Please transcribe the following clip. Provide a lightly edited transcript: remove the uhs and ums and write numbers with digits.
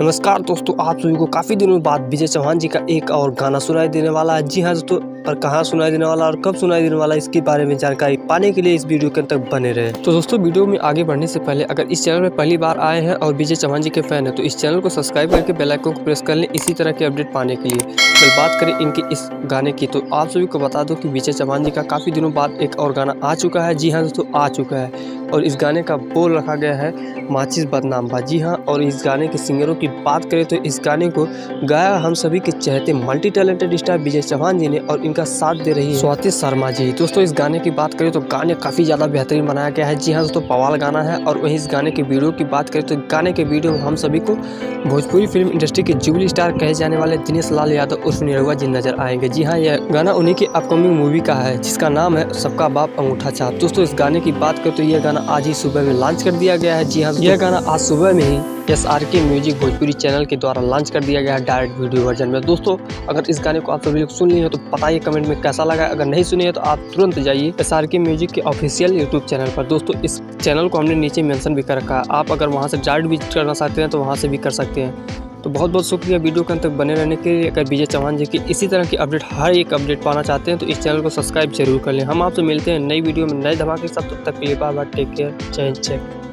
नमस्कार दोस्तों, आप सभी को काफ़ी दिनों बाद विजय चौहान जी का एक और गाना सुनाई देने वाला है। जी हाँ दोस्तों, पर कहाँ सुनाई देने वाला और कब सुनाई देने वाला, इसके बारे में जानकारी पाने के लिए इस वीडियो के अंत तक बने रहे। तो दोस्तों, वीडियो में आगे बढ़ने से पहले अगर इस चैनल में पहली बार आए हैं और विजय चौहान जी के फैन हैं तो इस चैनल को सब्सक्राइब करके बेल आइकन को प्रेस कर लें इसी तरह के अपडेट पाने के लिए। कल बात करें इनके इस गाने की तो आप सभी को बता दो कि विजय चौहान जी का काफ़ी दिनों बाद एक और गाना आ चुका है। जी हाँ दोस्तों, आ चुका है और इस गाने का बोल रखा गया है माचिस बदनाम बा। जी हाँ, और इस गाने के सिंगरों की बात करें तो इस गाने को गाया हम सभी के चहेते मल्टी टैलेंटेड स्टार विजय चौहान जी ने और इनका साथ दे रही है स्वाति शर्मा जी। दोस्तों, इस गाने की बात करें तो गाने काफ़ी ज़्यादा बेहतरीन बनाया गया है। जी हाँ दोस्तों, बवाल गाना है। और वहीं इस गाने के वीडियो की बात करें तो गाने के वीडियो हम सभी को भोजपुरी फिल्म इंडस्ट्री के जुबली स्टार कहे जाने वाले दिनेश लाल यादव उर्फ निरहुआ जी नजर आएंगे। जी हाँ, यह गाना उन्हीं की अपकमिंग मूवी का है जिसका नाम है सबका बाप अंगूठा छाप। दोस्तों, इस गाने की बात करें तो यह गाना आज ही सुबह में लॉन्च कर दिया गया है। जी हाँ, यह गाना आज सुबह में ही SRK म्यूजिक भोजपुरी चैनल के द्वारा लॉन्च कर दिया गया है डायरेक्ट वीडियो वर्जन में। दोस्तों, अगर इस गाने को आप सभी लोग सुन लिए हो तो बताइए कमेंट में कैसा लगा। अगर नहीं सुने तो आप तुरंत जाइए SRK म्यूजिक के ऑफिशियल यूट्यूब चैनल पर। दोस्तों, इस चैनल को हमने नीचे मेंशन भी कर रखा है, आप अगर वहां से डायरेक्ट विजिट करना चाहते हैं तो वहां से भी कर सकते हैं। तो बहुत बहुत शुक्रिया वीडियो के अंत तक बने रहने के लिए। अगर विजय चौहान जी की इसी तरह की अपडेट हर एक अपडेट पाना चाहते हैं तो इस चैनल को सब्सक्राइब जरूर कर लें। हम आपसे मिलते हैं नई वीडियो में नए धमाके के साथ। तब तक के लिए बाय बाय, टेक केयर, जय हिंद।